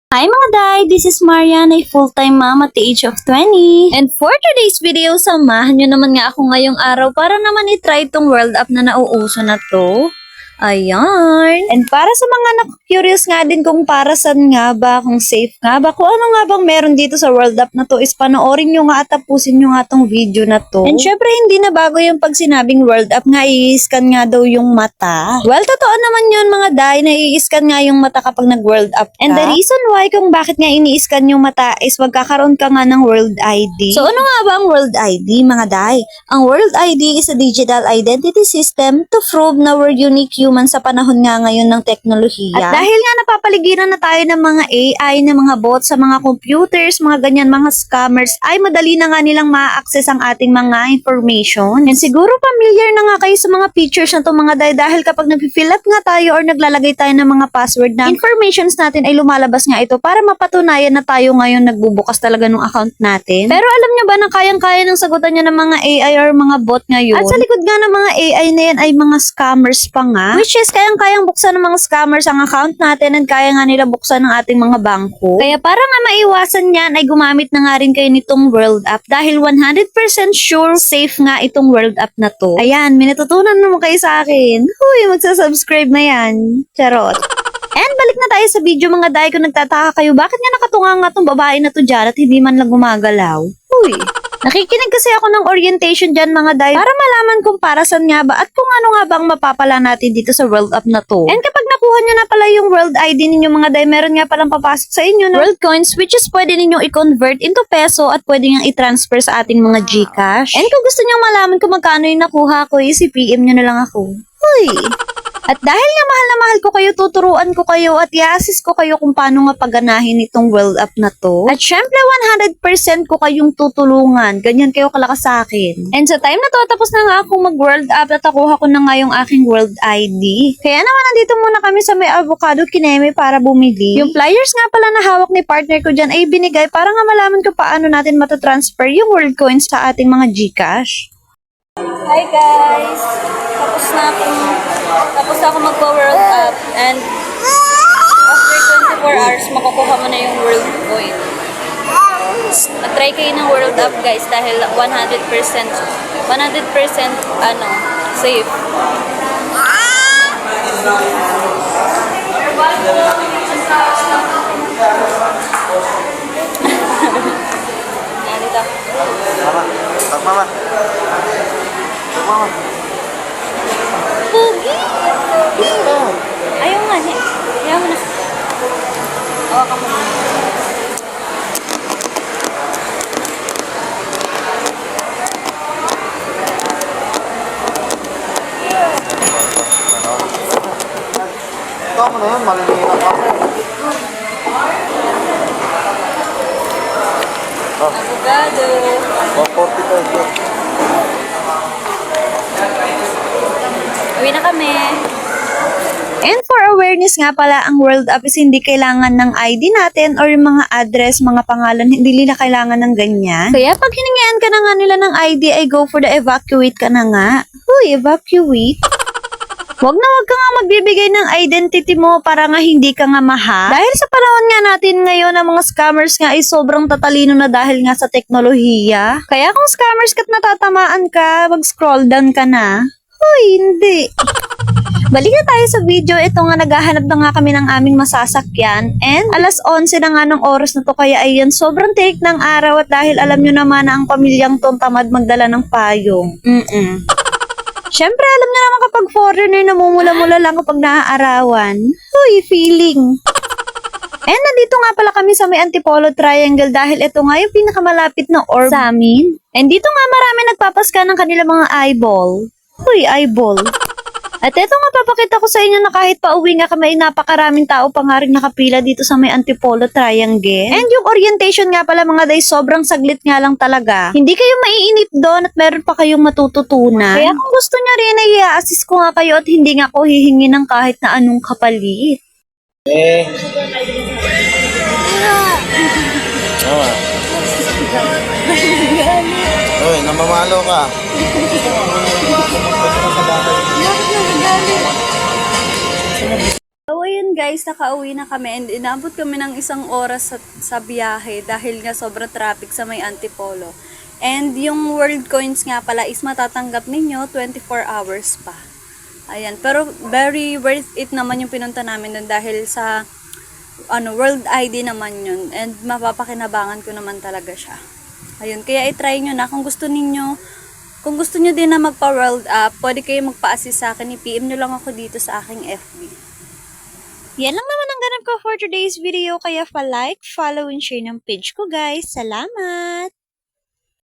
Hi mga day! This is Marian, a full-time mom at the age of 20. And for today's video, samahan nyo naman nga ako ngayong araw para naman itry itong world up na nauuso na to. Ayan. And para sa mga curious nga din kung para saan nga ba, kung safe nga ba, kung ano nga bang meron dito sa world up na to is panoorin nyo nga at tapusin nyo nga tong video na to. And syempre hindi na bago yung pag sinabing world up nga i-scan nga daw yung mata. Well, totoo naman yun mga day na i-scan nga yung mata kapag nag-world up ka. And the reason why kung bakit nga ini-scan yung mata is magkakaroon ka nga ng world ID. So ano nga ba ang world ID mga day? Ang world ID is a digital identity system to prove na we're unique human sa panahon nga ngayon ng teknolohiya. At dahil nga napapaligiran na tayo ng mga AI, ng mga bots sa mga computers, mga ganyan, mga scammers, ay madali na nga nilang ma-access ang ating mga information. And siguro familiar na nga kayo sa mga features na to mga day dahil kapag nag-fill up nga tayo or naglalagay tayo ng mga password na informations natin ay lumalabas nga ito para mapatunayan na tayo ngayon nagbubukas talaga ng account natin. Pero alam nyo ba na kayang-kaya ng sagutan niya ng mga AI or mga bot ngayon? At sa likod nga ng mga AI na yan ay mga scammers pa nga. Which is kayang-kayang buksan ng mga scammers ang account natin at kaya nga nila buksan ng ating mga bangko. Kaya para nga maiwasan yan ay gumamit na nga rin kayo nitong world app dahil 100% sure safe nga itong world app na to. Ayan, may natutunan naman kayo sa akin. Huy, magsasubscribe na yan. Charot. And balik na tayo sa video mga day kung nagtataka kayo bakit nga nakatunga nga tong babae na to dyan at hindi man lang gumagalaw. Huy. Nakikinig kasi ako ng orientation dyan mga day para malaman kung para saan nga ba at kung ano nga ba ang mapapala natin dito sa world up na to. And kapag nakuha nyo na pala yung world ID ninyo mga day, meron nga palang papasok sa inyo na world coins which is pwede ninyong i-convert into peso at pwede nyo i-transfer sa ating mga GCash. And kung gusto nyo malaman kung magkano yung nakuha ko, i-PM nyo na lang ako. Huy! At dahil nga mahal na mahal ko kayo, tuturuan ko kayo at i-assist ko kayo kung paano nga paganahin itong world up na to. At syempre 100% ko kayong tutulungan. Ganyan kayo kalakas sa akin. And sa time na to, tapos na nga akong mag-world up at nakuha ko na nga yung aking world ID. Kaya naman nandito muna kami sa may avocado kineme para bumili. Yung flyers nga pala na hawak ni partner ko dyan ay binigay para nga malaman ko paano natin matatransfer yung world coins sa ating mga GCash. Hi guys! Tapos na ako magpa-world up and after 24 hours makukuha mo na yung world coin. Try kayo ng world up guys dahil 100% safe. Yan dito. Mama. Mama. Pugi! Ayaw nga, ayaw mo na. Hawakan mo na. Ito ako na yun, maliliit ako. Avocado. 140 Uwi na kami. And for awareness nga pala, ang world up is hindi kailangan ng ID natin or yung mga address, mga pangalan, hindi nila kailangan ng ganyan. Kaya pag hiningian ka na nga nila ng ID, ay go for the evacuate ka na nga. Uy, evacuate? Wag ka nga magbibigay ng identity mo para nga hindi ka nga maha. Dahil sa panahon nga natin ngayon, ang mga scammers nga ay sobrang tatalino na dahil nga sa teknolohiya. Kaya kung scammers ka't natatamaan ka, mag-scroll down ka na. Uy, hindi. Balik na tayo sa video. Ito nga, naghahanap na nga kami ng aming masasakyan. And alas 11 na nga ng oras na to. Kaya ayan, sobrang tirik ng araw. At dahil alam nyo naman na ang pamilyang tong tamad magdala ng payong. Syempre, alam nyo naman kapag foreigner, namumula-mula lang kapag naaarawan. Uy, feeling. And nandito nga pala kami sa may Antipolo Triangle dahil ito nga yung pinakamalapit na orb sa amin. And dito nga marami nagpapaska ng kanilang mga eyeball. Uy, eyeball. At eto nga papakita ko sa inyo na kahit pauwi nga kami ay napakaraming tao pa nga rin nakapila dito sa may Antipolo Triangle. And yung orientation nga pala mga day, sobrang saglit nga lang talaga. Hindi kayo maiinip doon at meron pa kayong matututunan. Kaya kung gusto nyo rin ay i-assist ko nga kayo at hindi nga ako hihingi ng kahit na anong kapalit. Uy, namamalo ka. So, ayun guys, nakauwi na kami and inabot kami ng 1 oras sa biyahe dahil nga sobrang traffic sa may Antipolo. And yung World Coins nga pala is matatanggap ninyo 24 hours pa. Ayan, pero very worth it naman yung pinunta namin doon dahil sa World ID naman yun and mapapakinabangan ko naman talaga siya. Ayun, kaya i-try nyo na kung gusto niyo din na magpa-world up, pwede kayo magpa-assist sa akin, i-PM nyo lang ako dito sa aking FB. Yan lang naman ang ganap ko for today's video, kaya pa-like, follow, and share ng page ko guys. Salamat!